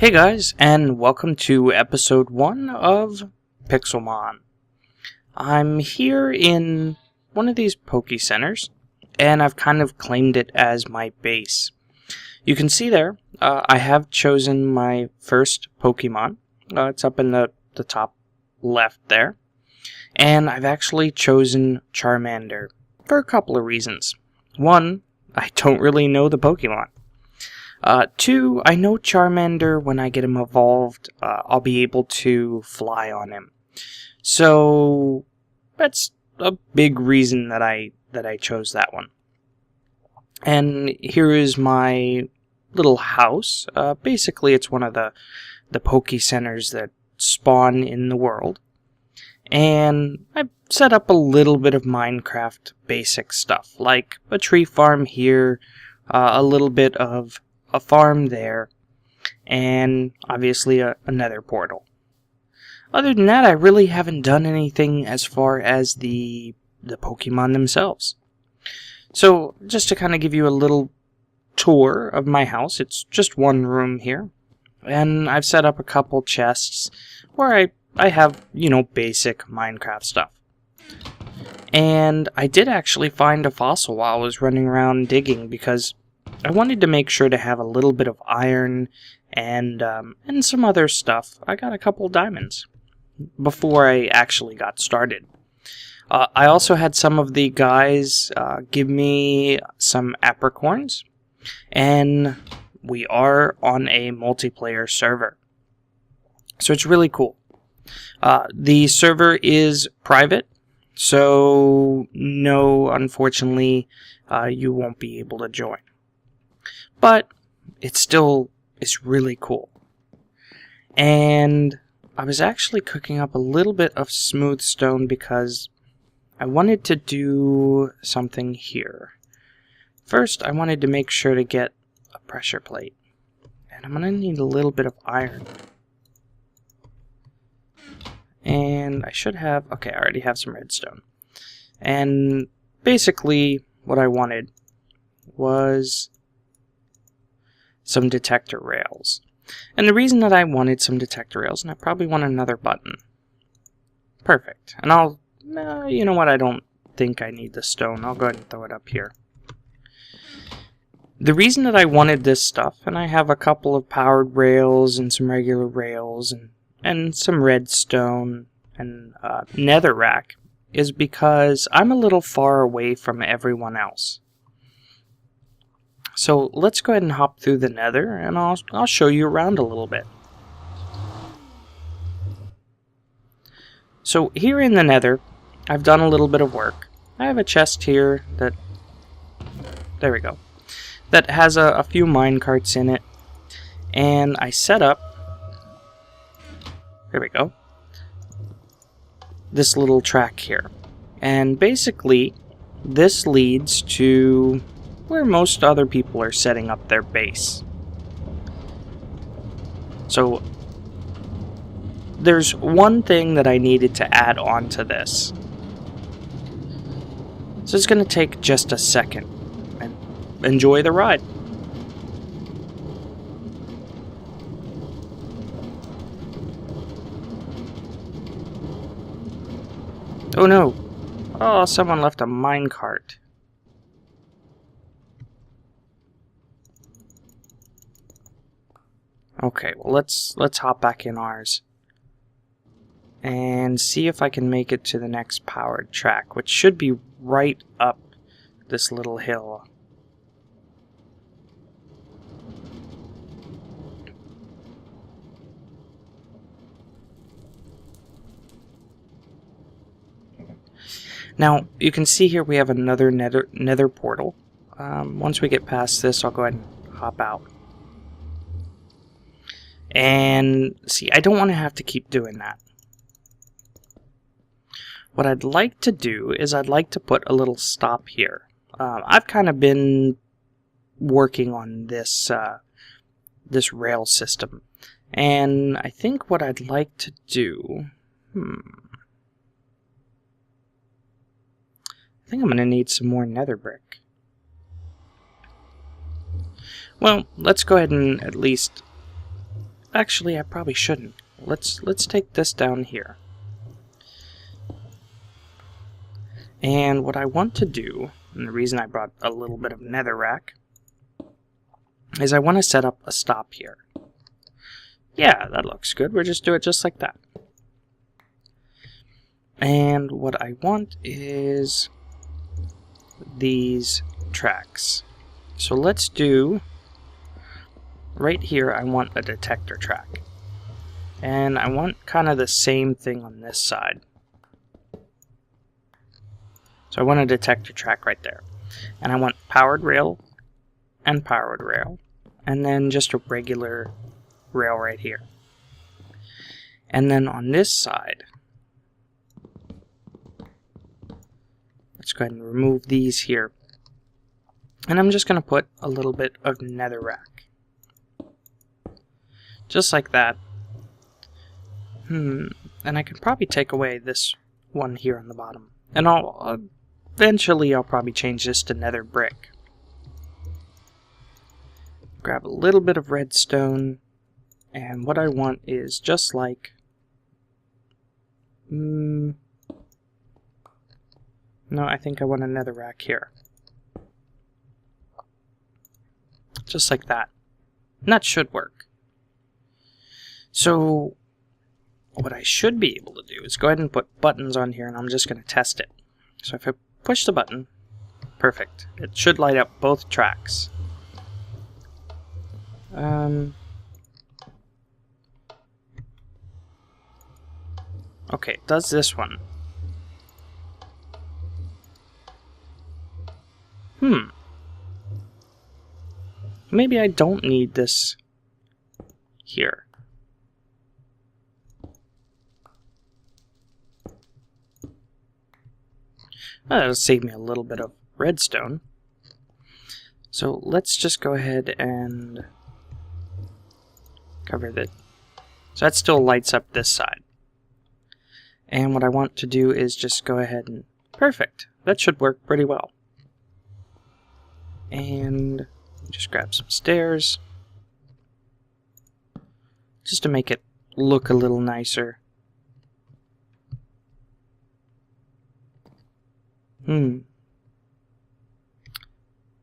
Hey guys, and welcome to episode 1 of Pixelmon. I'm here in one of these Poke Centers, and I've kind of claimed it as my base. You can see there, I have chosen my first Pokemon. It's up in the top left there. And I've actually chosen Charmander for a couple of reasons. One, I don't really know the Pokemon. Two, I know Charmander, when I get him evolved, I'll be able to fly on him. So, that's a big reason that I chose that one. And here is my little house. Basically, it's one of the Poke Centers that spawn in the world. And I've set up a little bit of Minecraft basic stuff, like a tree farm here, a little bit of a farm there, and obviously a nether portal. Other than that, I really haven't done anything as far as the Pokemon themselves. So, just to kind of give you a little tour of my house, it's just one room here, and I've set up a couple chests where I have, basic Minecraft stuff. And I did actually find a fossil while I was running around digging, because I wanted to make sure to have a little bit of iron and some other stuff. I got a couple diamonds before I actually got started. I also had some of the guys give me some apricorns, and we are on a multiplayer server. So it's really cool. The server is private, so no, unfortunately, you won't be able to join. But it's really cool. And I was actually cooking up a little bit of smooth stone because I wanted to do something here. First, I wanted to make sure to get a pressure plate. And I'm going to need a little bit of iron. And I should have... Okay, I already have some redstone. And basically, what I wanted was some detector rails. And the reason that I wanted some detector rails, and I probably want another button. Perfect. And I'll... you know what, I don't think I need the stone. I'll go ahead and throw it up here. The reason that I wanted this stuff, and I have a couple of powered rails and some regular rails and some redstone and netherrack, is because I'm a little far away from everyone else. So let's go ahead and hop through the nether, and I'll show you around a little bit. So here in the nether, I've done a little bit of work. I have a chest here that, there we go, that has a few minecarts in it, and I set up, there we go, this little track here. And basically, this leads to where most other people are setting up their base. So, there's one thing that I needed to add on to this. So it's going to take just a second. And enjoy the ride. Oh no! Oh, someone left a minecart. Okay, well let's hop back in ours and see if I can make it to the next powered track, which should be right up this little hill. Now, you can see here we have another nether portal. Once we get past this, I'll go ahead and hop out. And see, I don't want to have to keep doing that. What I'd like to do is I'd like to put a little stop here. I've kind of been working on this this rail system, and I think what I'd like to do, I think I'm going to need some more nether brick. Well, let's go ahead and at least actually, I probably shouldn't. Let's take this down here. And what I want to do, and the reason I brought a little bit of netherrack, is I want to set up a stop here. Yeah, that looks good. We'll just do it just like that. And what I want is these tracks. So let's do, right here I want a detector track. And I want kind of the same thing on this side. So I want a detector track right there. And I want powered rail and powered rail. And then just a regular rail right here. And then on this side, let's go ahead and remove these here. And I'm just going to put a little bit of netherrack. Just like that. And I could probably take away this one here on the bottom. And eventually I'll probably change this to nether brick. Grab a little bit of redstone. And what I want is just like... no, I think I want a netherrack here. Just like that. And that should work. So, what I should be able to do is go ahead and put buttons on here, and I'm just going to test it. So if I push the button, perfect. It should light up both tracks. Okay, it does this one. Maybe I don't need this here. Well, that'll save me a little bit of redstone. So let's just go ahead and cover that. So that still lights up this side. And what I want to do is just go ahead and... Perfect. That should work pretty well. And just grab some stairs. Just to make it look a little nicer. And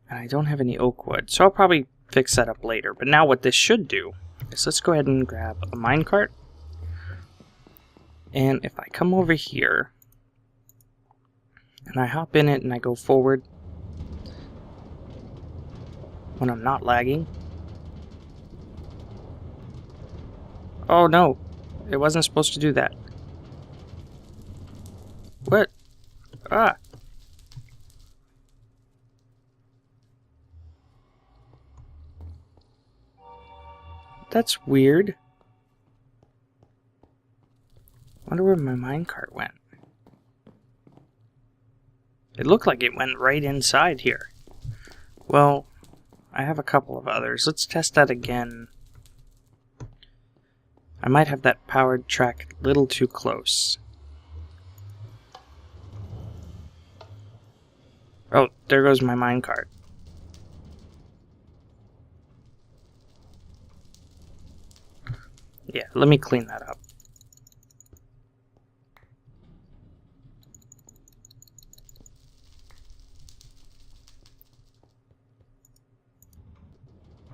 I don't have any oak wood, so I'll probably fix that up later. But now what this should do is let's go ahead and grab a minecart. And if I come over here, and I hop in it and I go forward, when I'm not lagging. Oh no, it wasn't supposed to do that. What? Ah! That's weird. Wonder where my minecart went. It looked like it went right inside here. Well, I have a couple of others. Let's test that again. I might have that powered track a little too close. Oh, there goes my minecart. Yeah, let me clean that up.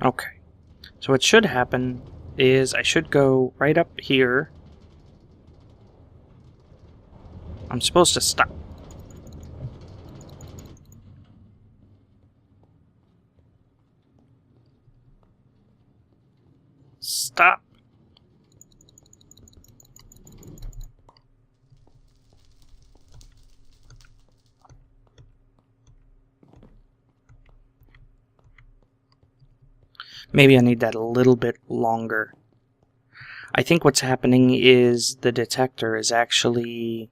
Okay, so what should happen is I should go right up here. I'm supposed to stop. Stop. Maybe I need that a little bit longer. I think what's happening is the detector is actually...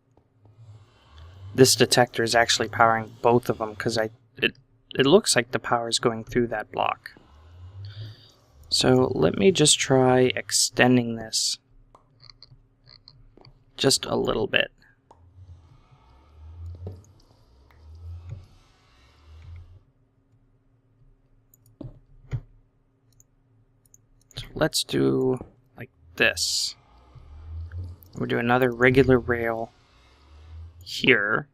This detector is actually powering both of them, because it looks like the power is going through that block. So let me just try extending this just a little bit. So let's do this. We'll do another regular rail here,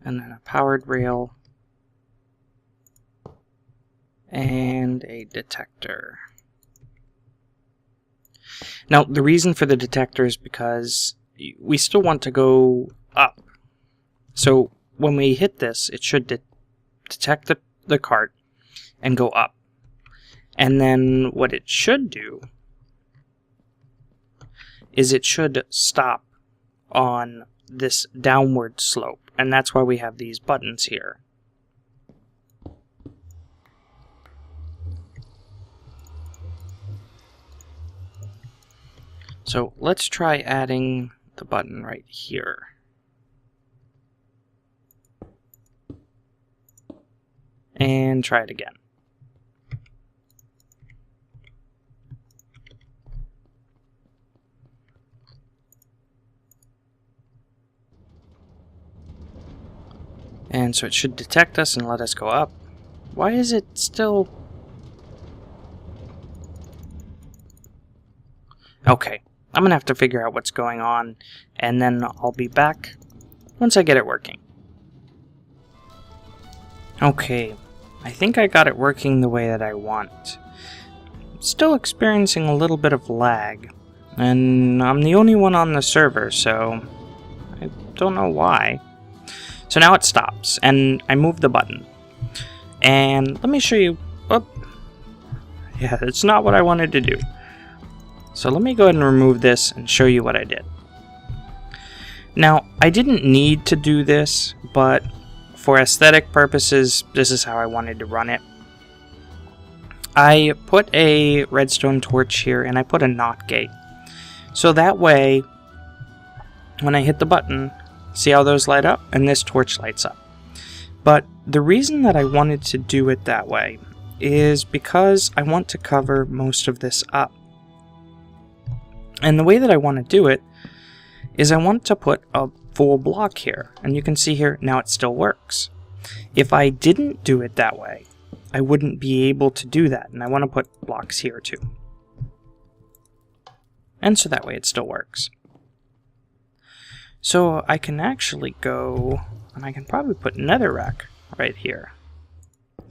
and then a powered rail, and a detector. Now, the reason for the detector is because we still want to go up. So when we hit this, it should detect the cart and go up. And then what it should do is it should stop on this downward slope. And that's why we have these buttons here. So let's try adding the button right here. And try it again. And so it should detect us and let us go up. Why is it still... Okay, I'm gonna have to figure out what's going on, and then I'll be back once I get it working. Okay, I think I got it working the way that I want. Still experiencing a little bit of lag, and I'm the only one on the server, so I don't know why. So now it stops, and I move the button. And let me show you... Oh, yeah, it's not what I wanted to do. So let me go ahead and remove this and show you what I did. Now, I didn't need to do this, but for aesthetic purposes, this is how I wanted to run it. I put a redstone torch here, and I put a NOT gate. So that way, when I hit the button, see how those light up? And this torch lights up. But the reason that I wanted to do it that way is because I want to cover most of this up. And the way that I want to do it is I want to put a full block here. And you can see here, now it still works. If I didn't do it that way, I wouldn't be able to do that. And I want to put blocks here too. And so that way it still works. So I can actually go, and I can probably put netherrack right here.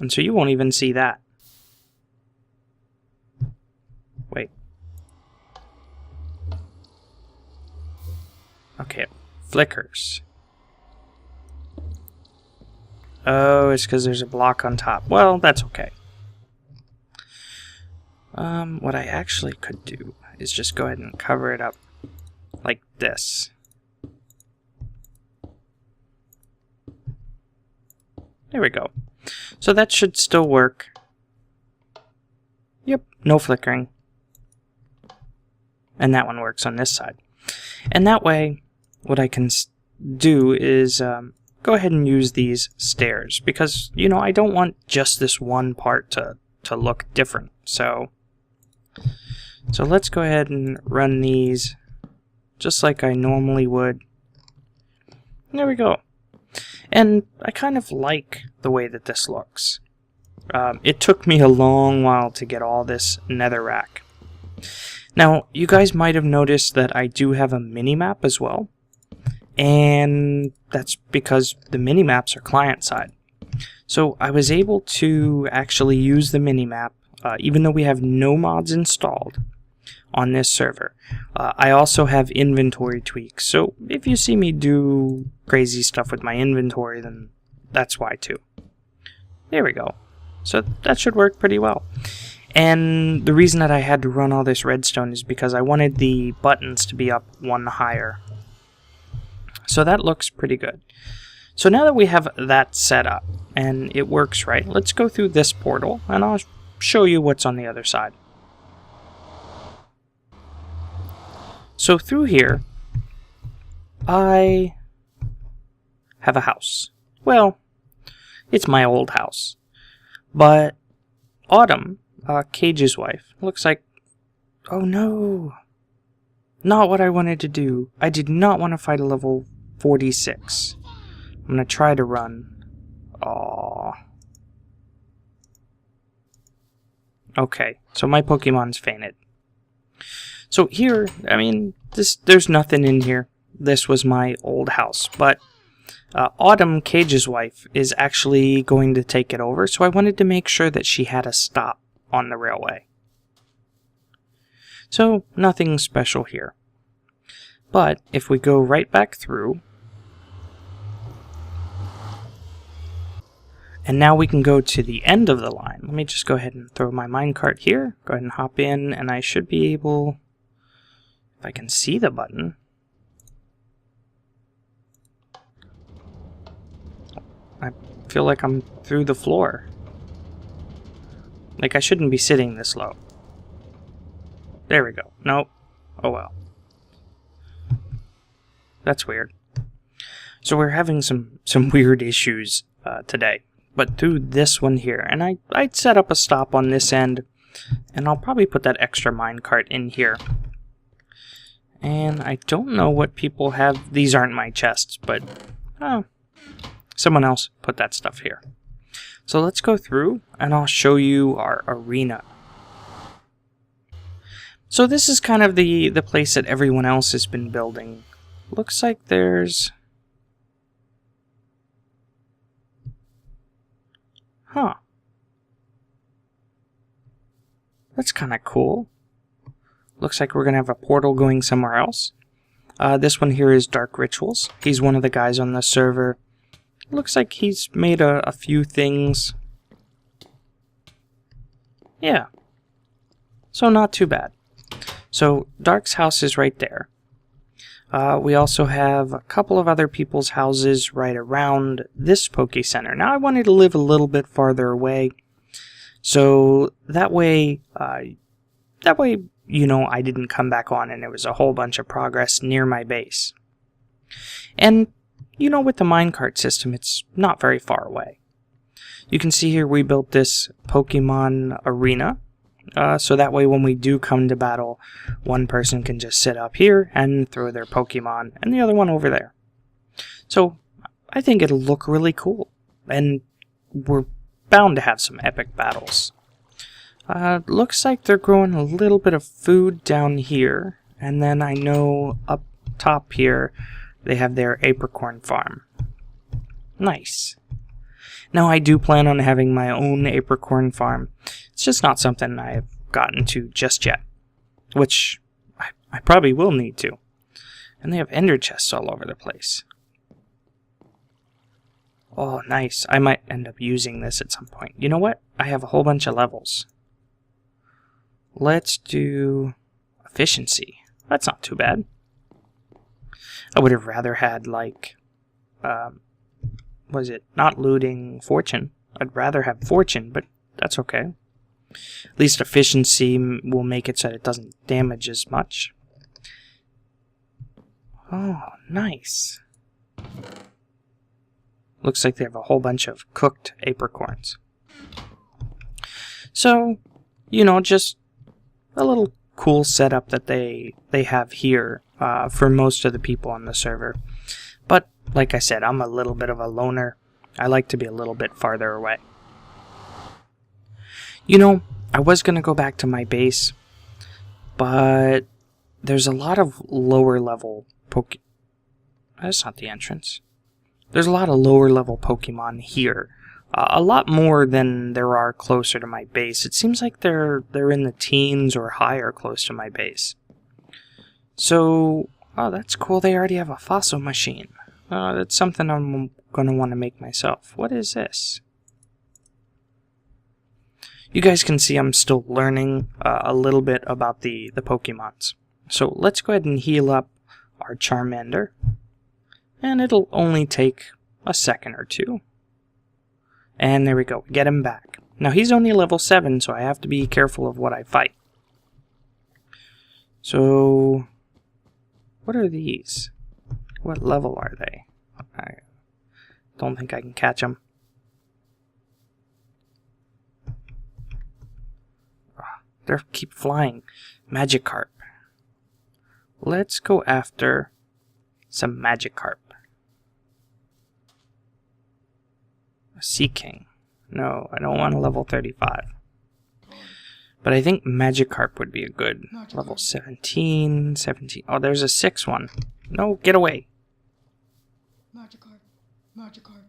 And so you won't even see that. Wait. Okay, it flickers. Oh, it's because there's a block on top. Well, that's okay. What I actually could do is just go ahead and cover it up like this. There we go. So that should still work. Yep, no flickering. And that one works on this side. And that way, what I can do is go ahead and use these stairs. Because, you know, I don't want just this one part to look different. So let's go ahead and run these just like I normally would. There we go. And I kind of like the way that this looks. It took me a long while to get all this netherrack. Now, you guys might have noticed that I do have a mini-map as well. And that's because the mini-maps are client-side. So I was able to actually use the mini-map, even though we have no mods installed on this server. I also have inventory tweaks, so if you see me do crazy stuff with my inventory, then that's why too. There we go. So that should work pretty well. And the reason that I had to run all this redstone is because I wanted the buttons to be up one higher. So that looks pretty good. So now that we have that set up, and it works right, let's go through this portal, and I'll show you what's on the other side. So through here, I have a house. Well, it's my old house. But Autumn, Cage's wife, looks like... Oh no! Not what I wanted to do. I did not want to fight a level 46. I'm going to try to run. Aww. Okay, so my Pokemon's fainted. So here, I mean, there's nothing in here. This was my old house, but Autumn, Cage's wife, is actually going to take it over, so I wanted to make sure that she had a stop on the railway. So, nothing special here. But, if we go right back through, and now we can go to the end of the line. Let me just go ahead and throw my minecart here, go ahead and hop in, and I should be able, if I can see the button. I feel like I'm through the floor. Like I shouldn't be sitting this low. There we go. Nope. Oh well. That's weird. So we're having some weird issues today. But through this one here, and I'd set up a stop on this end, and I'll probably put that extra minecart in here. And I don't know what people have. These aren't my chests, but someone else put that stuff here. So let's go through, and I'll show you our arena. So this is kind of the place that everyone else has been building. Looks like there's... Huh. That's kind of cool. Looks like we're going to have a portal going somewhere else. This one here is Dark Rituals. He's one of the guys on the server. Looks like he's made a few things. Yeah. So not too bad. So Dark's house is right there. We also have a couple of other people's houses right around this Poke Center. Now I wanted to live a little bit farther away, so that way, you know, I didn't come back on and there was a whole bunch of progress near my base. And, you know, with the minecart system, it's not very far away. You can see here we built this Pokemon arena. So that way when we do come to battle, one person can just sit up here and throw their Pokemon, and the other one over there. So I think it'll look really cool, and we're bound to have some epic battles. Looks like they're growing a little bit of food down here, and then I know up top here they have their apricorn farm. Nice. Now I do plan on having my own apricorn farm. It's just not something I've gotten to just yet, which I probably will need to. And they have ender chests all over the place. Oh, nice. I might end up using this at some point. You know what? I have a whole bunch of levels. Let's do efficiency. That's not too bad. I would have rather had, like, was it not looting fortune? I'd rather have fortune, but that's okay. At least efficiency will make it so that it doesn't damage as much. Oh, nice. Looks like they have a whole bunch of cooked apricorns. So, you know, just a little cool setup that they have here for most of the people on the server. But, like I said, I'm a little bit of a loner. I like to be a little bit farther away. You know, I was going to go back to my base, but there's a lot of lower level That's not the entrance. There's a lot of lower level Pokemon here. A lot more than there are closer to my base. It seems like they're in the teens or higher close to my base. So, oh, that's cool. They already have a fossil machine. That's something I'm going to want to make myself. What is this? You guys can see I'm still learning a little bit about the Pokemons. So let's go ahead and heal up our Charmander. And it'll only take a second or two. And there we go. Get him back. Now he's only level 7, so I have to be careful of what I fight. So, what are these? What level are they? I don't think I can catch them. They keep flying. Magikarp. Let's go after some Magikarp. A Sea King. No, I don't want a level 35. But I think Magikarp would be a good level 17, 17. Oh, there's a 6 one. No, get away. Magikarp. Magikarp.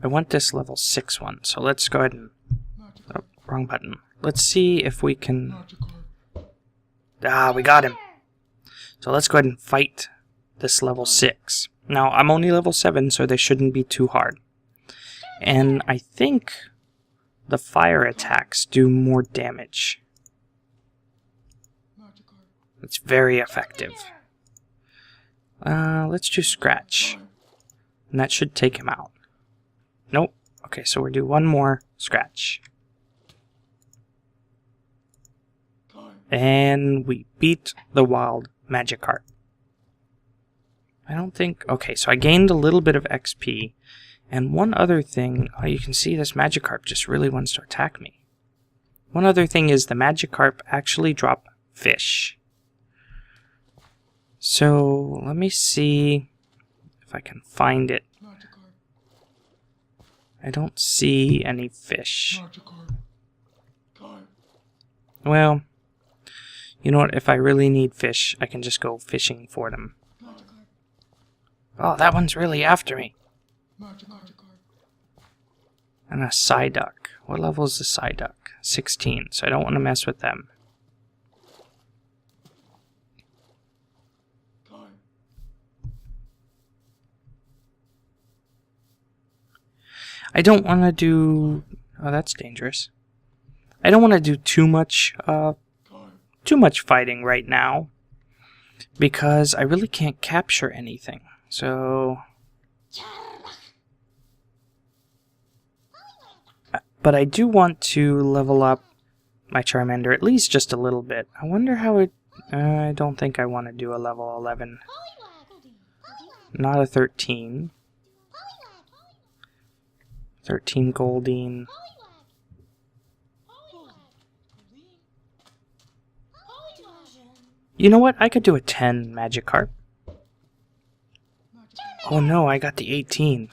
I want this level 6 one, so let's go ahead and... Oh, wrong button. Let's see if we can... Ah, we got him. So let's go ahead and fight this level 6. Now, I'm only level 7, so they shouldn't be too hard. And I think the fire attacks do more damage. It's very effective. Let's do Scratch. And that should take him out. Nope. Okay, so we'll do one more Scratch. And we beat the wild Magikarp. I don't think... Okay, so I gained a little bit of XP. And one other thing... Oh, you can see this Magikarp just really wants to attack me. One other thing is the Magikarp actually drop fish. So, let me see if I can find it. I don't see any fish. Well, you know what? If I really need fish, I can just go fishing for them. Oh, that one's really after me. And a Psyduck. What level is the Psyduck? 16, so I don't want to mess with them. I don't want to do... Oh, that's dangerous. I don't want to do too much fighting right now, because I really can't capture anything. So... But I do want to level up my Charmander at least just a little bit. I wonder how it... I don't think I want to do a level 11. Not a 13. 13 Goldeen. You know what? I could do a 10 Magikarp. Oh no, I got the 18.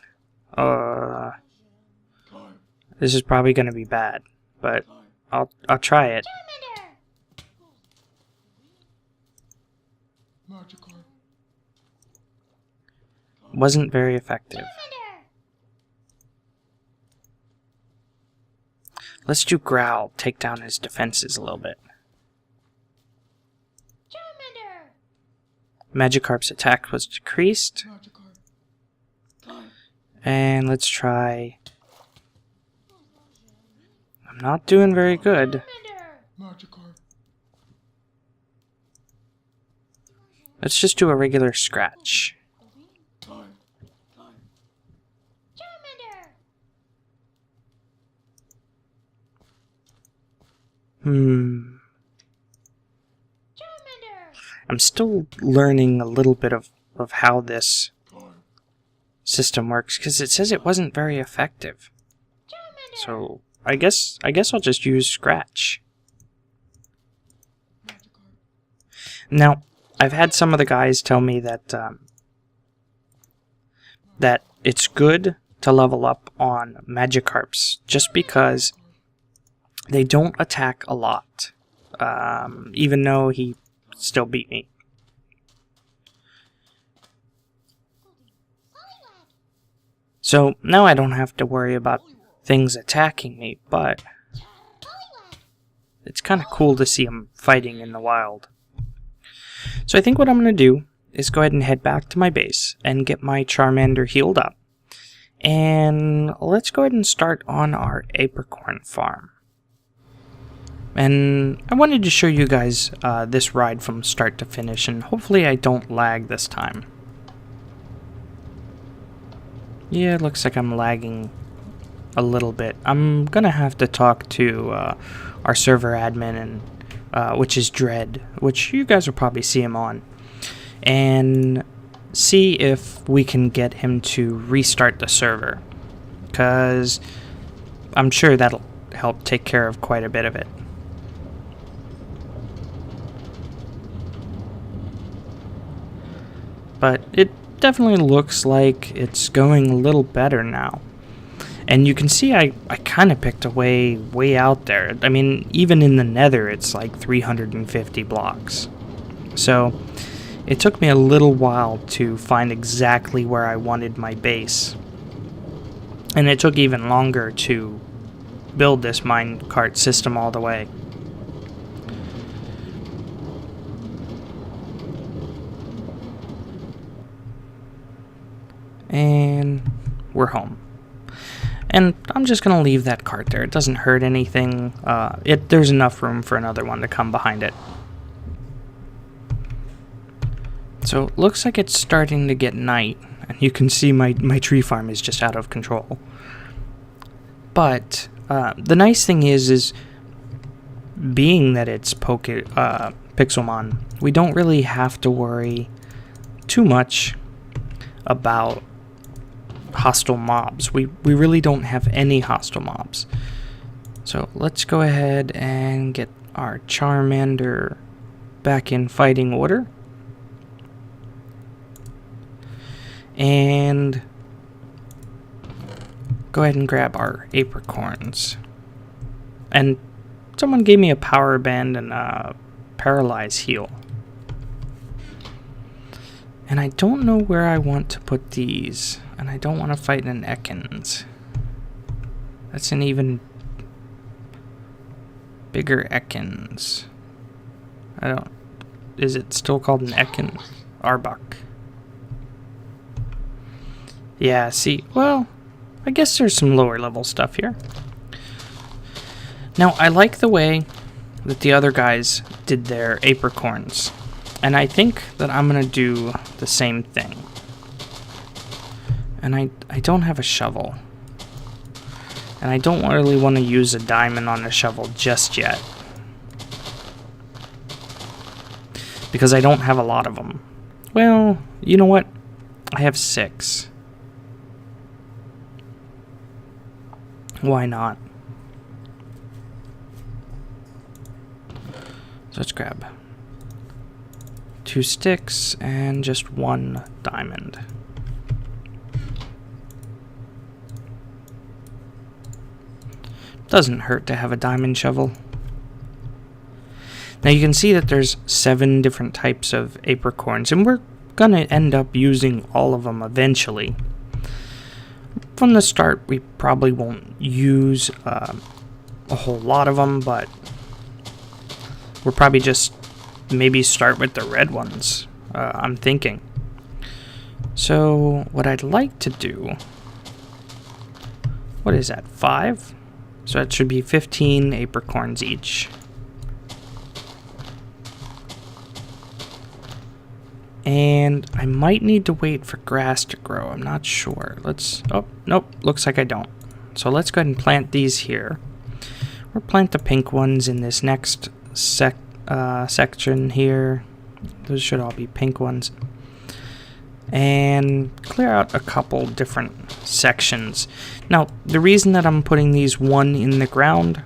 This is probably going to be bad, but I'll try it. Wasn't very effective. Let's do Growl, take down his defenses a little bit. Magikarp's attack was decreased. And let's try... I'm not doing very good. Let's just do a regular Scratch. I'm still learning a little bit of how this system works, because it says it wasn't very effective. So I guess I'll just use Scratch. Now, I've had some of the guys tell me that that it's good to level up on Magikarps just because they don't attack a lot, even though he still beat me. So now I don't have to worry about things attacking me, but it's kind of cool to see them fighting in the wild. So I think what I'm going to do is go ahead and head back to my base and get my Charmander healed up. And let's go ahead and start on our apricorn farm. And I wanted to show you guys this ride from start to finish, and hopefully I don't lag this time. Yeah, it looks like I'm lagging a little bit. I'm gonna have to talk to our server admin, and which is Dread, which you guys will probably see him on, and see if we can get him to restart the server, because I'm sure that'll help take care of quite a bit of it. But it definitely looks like it's going a little better now. And you can see I kind of picked a way out there. I mean, even in the nether, it's like 350 blocks. So it took me a little while to find exactly where I wanted my base. And it took even longer to build this minecart system all the way. And we're home. And I'm just going to leave that cart there. It doesn't hurt anything. There's enough room for another one to come behind it. So it looks like it's starting to get night. And you can see my tree farm is just out of control. But the nice thing is being that it's Pixelmon, we don't really have to worry too much about hostile mobs. We really don't have any hostile mobs. So let's go ahead and get our Charmander back in fighting order. And go ahead and grab our apricorns. And someone gave me a power band and a paralyze heal. And I don't know where I want to put these. And I don't want to fight an Ekans. That's an even bigger Ekans. Is it still called an Ekan? Arbok. Yeah, see, well, I guess there's some lower level stuff here. Now, I like the way that the other guys did their apricorns. And I think that I'm going to do the same thing. And I don't have a shovel. And I don't really want to use a diamond on a shovel just yet. Because I don't have a lot of them. Well, you know what? I have 6. Why not? So let's grab 2 sticks and just 1 diamond. Doesn't hurt to have a diamond shovel. Now you can see that there's 7 different types of apricorns, and we're gonna end up using all of them eventually. From the start, we probably won't use a whole lot of them, but we'll probably just maybe start with the red ones, I'm thinking. So what I'd like to do, what is that, 5? So that should be 15 apricorns each. And I might need to wait for grass to grow. I'm not sure. Oh, nope. Looks like I don't. So let's go ahead and plant these here. Or plant the pink ones in this next section here. Those should all be pink ones. And clear out a couple different sections. Now, the reason that I'm putting these 1 in the ground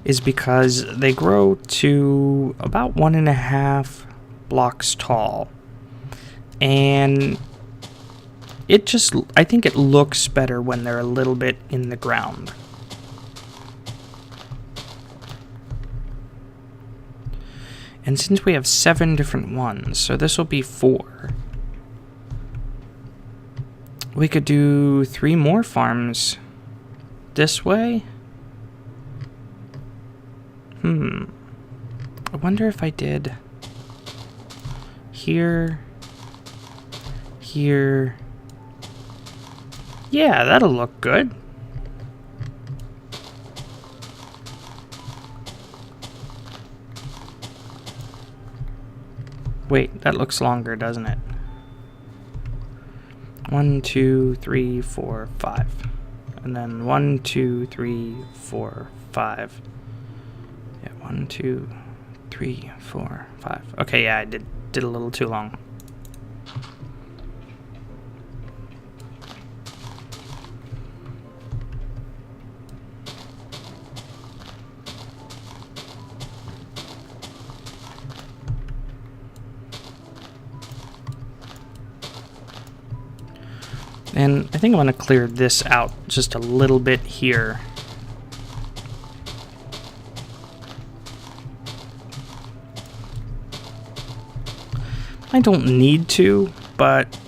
is because they grow to about 1.5 blocks tall. And I think it looks better when they're a little bit in the ground. And since we have 7 different ones, so this will be 4. We could do 3 more farms this way. I wonder if I did here. Yeah, that'll look good. Wait, that looks longer, doesn't it? 1, 2, 3, 4, 5. And then 1, 2, 3, 4, 5. Yeah, 1, 2, 3, 4, 5. Okay, yeah, I did a little too long. And I think I'm going to clear this out just a little bit here. I don't need to, but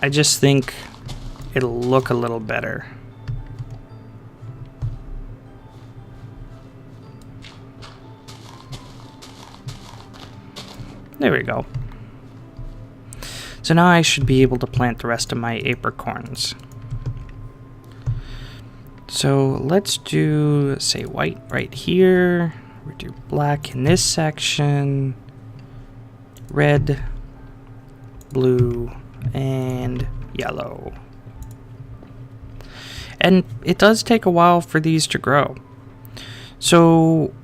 I just think it'll look a little better. There we go. So now I should be able to plant the rest of my apricorns. So let's do, say, white right here. We do black in this section. Red, blue, and yellow. And it does take a while for these to grow. So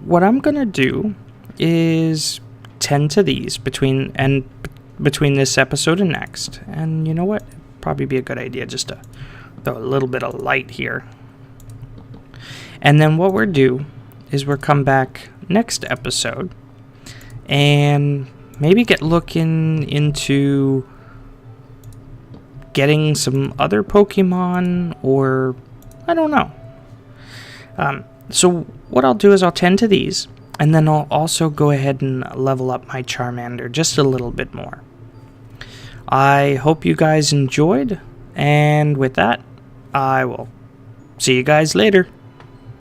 what I'm going to do is tend to these between this episode and next. And you know what? Probably be a good idea just to throw a little bit of light here. And then what we'll do is we'll come back next episode and maybe get looking into getting some other Pokemon, or I don't know. So what I'll do is I'll tend to these, and then I'll also go ahead and level up my Charmander just a little bit more. I hope you guys enjoyed, and with that, I will see you guys later.